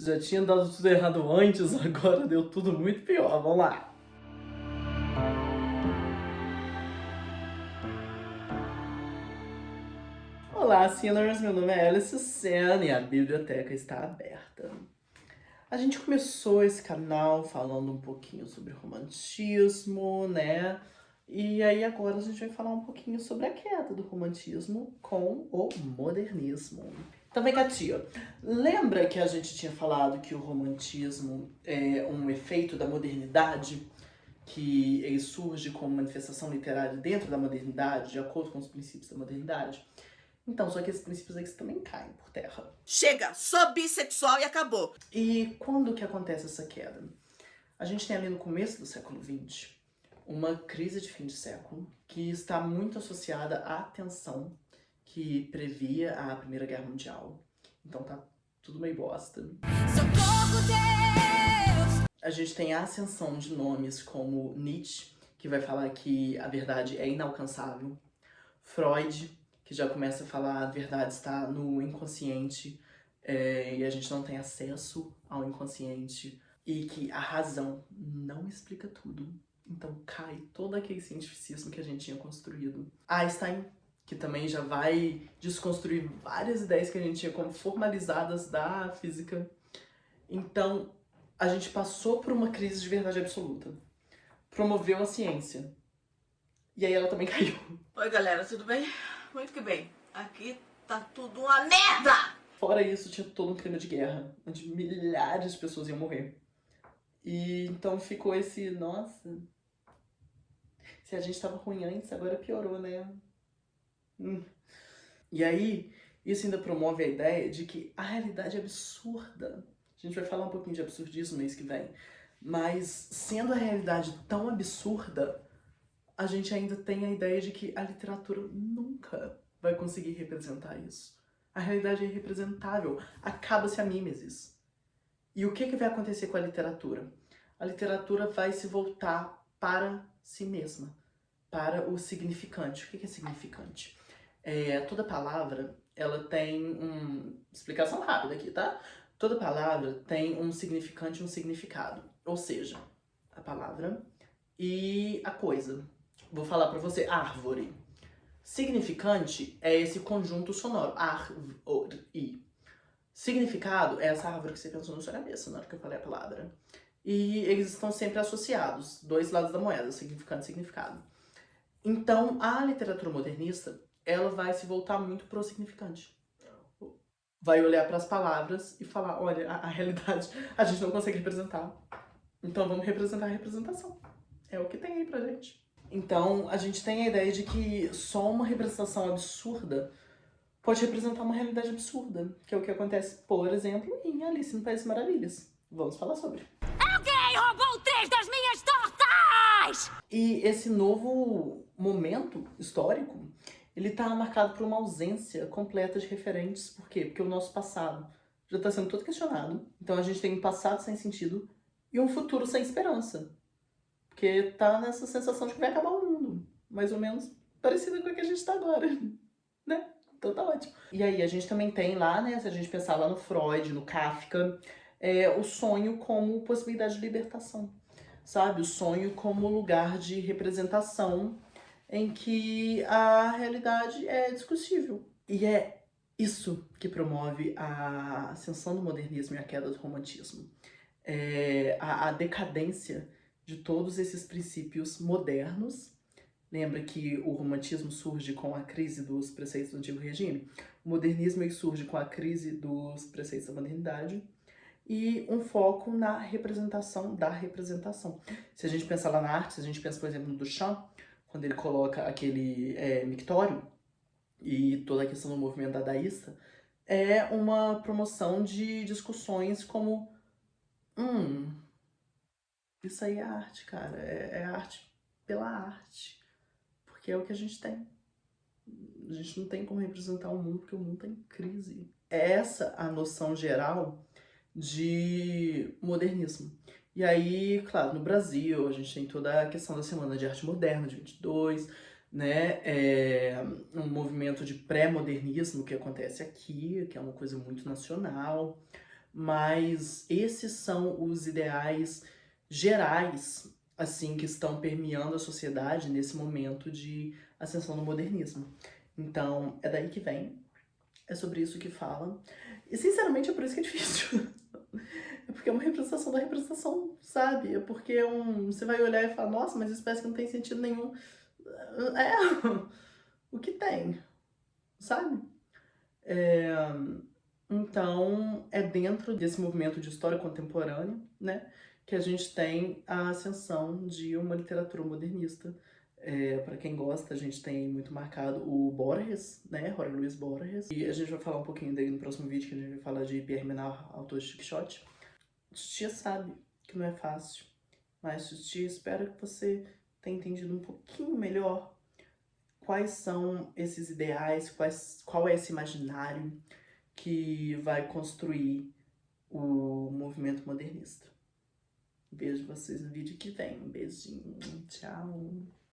Já tinha dado tudo errado antes, agora deu tudo muito pior. Vamos lá. Olá, Sinners! Meu nome é Alice Sen e a biblioteca está aberta. A gente começou esse canal falando um pouquinho sobre romantismo, né? E aí agora a gente vai falar um pouquinho sobre a queda do romantismo com o modernismo. Então vem cá, tia. Lembra que a gente tinha falado que o romantismo é um efeito da modernidade? Que ele surge como manifestação literária dentro da modernidade, de acordo com os princípios da modernidade? Então, só que esses princípios aqui também caem por terra. Chega, sou bissexual e acabou. E quando que acontece essa queda? A gente tem ali no começo do século XX uma crise de fim de século que está muito associada à tensão que previa a Primeira Guerra Mundial. Então tá tudo meio bosta. Socorro, Deus! A gente tem a ascensão de nomes como Nietzsche, que vai falar que a verdade é inalcançável. Freud, que já começa a falar a verdade está no inconsciente e a gente não tem acesso ao inconsciente. E que a razão não explica tudo. Então cai todo aquele cientificismo que a gente tinha construído. Einstein, que também já vai desconstruir várias ideias que a gente tinha como formalizadas da física. Então, a gente passou por uma crise de verdade absoluta. Promoveu a ciência. E aí ela também caiu. Oi, galera, tudo bem? Muito que bem. Aqui tá tudo uma merda! Fora isso, tinha todo um clima de guerra, onde milhares de pessoas iam morrer. E então ficou esse, nossa, se a gente tava ruim antes, agora piorou, né? E aí, isso ainda promove a ideia de que a realidade é absurda. A gente vai falar um pouquinho de absurdismo no mês que vem. Mas, sendo a realidade tão absurda, a gente ainda tem a ideia de que a literatura nunca vai conseguir representar isso. A realidade é irrepresentável. Acaba-se a mimesis. E o que vai acontecer com a literatura? A literatura vai se voltar para si mesma, para o significante. O que é significante? Toda palavra, ela tem explicação rápida aqui, tá? Toda palavra tem um significante e um significado. Ou seja, a palavra e a coisa. Vou falar pra você, árvore. Significante é esse conjunto sonoro, árvore. Significado é essa árvore que você pensou na sua cabeça na hora que eu falei a palavra. E eles estão sempre associados, dois lados da moeda, significante e significado. Então, a literatura modernista, ela vai se voltar muito pro significante. Vai olhar para as palavras e falar, olha, a realidade a gente não consegue representar. Então vamos representar a representação. É o que tem aí pra gente. Então, a gente tem a ideia de que só uma representação absurda pode representar uma realidade absurda, que é o que acontece, por exemplo, em Alice no País das Maravilhas. Vamos falar sobre. Alguém roubou 3 das minhas tortas! E esse novo momento histórico, ele tá marcado por uma ausência completa de referentes. Por quê? Porque o nosso passado já está sendo todo questionado. Então a gente tem um passado sem sentido e um futuro sem esperança. Porque tá nessa sensação de que vai acabar o mundo. Mais ou menos parecida com a que a gente tá agora, né? Então tá ótimo. E aí a gente também tem lá, né, se a gente pensar lá no Freud, no Kafka, o sonho como possibilidade de libertação. Sabe? O sonho como lugar de representação em que a realidade é discutível. E é isso que promove a ascensão do modernismo e a queda do romantismo. A decadência de todos esses princípios modernos. Lembra que o romantismo surge com a crise dos preceitos do antigo regime? O modernismo surge com a crise dos preceitos da modernidade e um foco na representação da representação. Se a gente pensar lá na arte, se a gente pensa, por exemplo, no Duchamp, quando ele coloca aquele mictório e toda a questão do movimento dadaísta, é uma promoção de discussões como isso aí é arte, cara, é arte pela arte, porque é o que a gente tem. A gente não tem como representar o mundo porque o mundo tá em crise. É essa a noção geral de modernismo. E aí, claro, no Brasil, a gente tem toda a questão da Semana de Arte Moderna, de 22, né? Um movimento de pré-modernismo que acontece aqui, que é uma coisa muito nacional. mas esses são os ideais gerais, assim, que estão permeando a sociedade nesse momento de ascensão do modernismo. Então, é daí que vem, é sobre isso que fala, e sinceramente é por isso que é difícil. É porque é uma representação da representação, sabe? É porque você vai olhar e falar, nossa, mas isso parece que não tem sentido nenhum. É, o que tem, sabe? Então, é dentro desse movimento de história contemporânea, né, que a gente tem a ascensão de uma literatura modernista. Para quem gosta, a gente tem muito marcado o Borges, né, Jorge Luis Borges, e a gente vai falar um pouquinho dele no próximo vídeo, que a gente vai falar de Pierre Menard, autor de Don Quixote. Tia sabe que não é fácil, mas Tia, espero que você tenha entendido um pouquinho melhor quais são esses ideais, qual é esse imaginário que vai construir o movimento modernista. Vejo vocês no vídeo que vem. Um beijinho, tchau!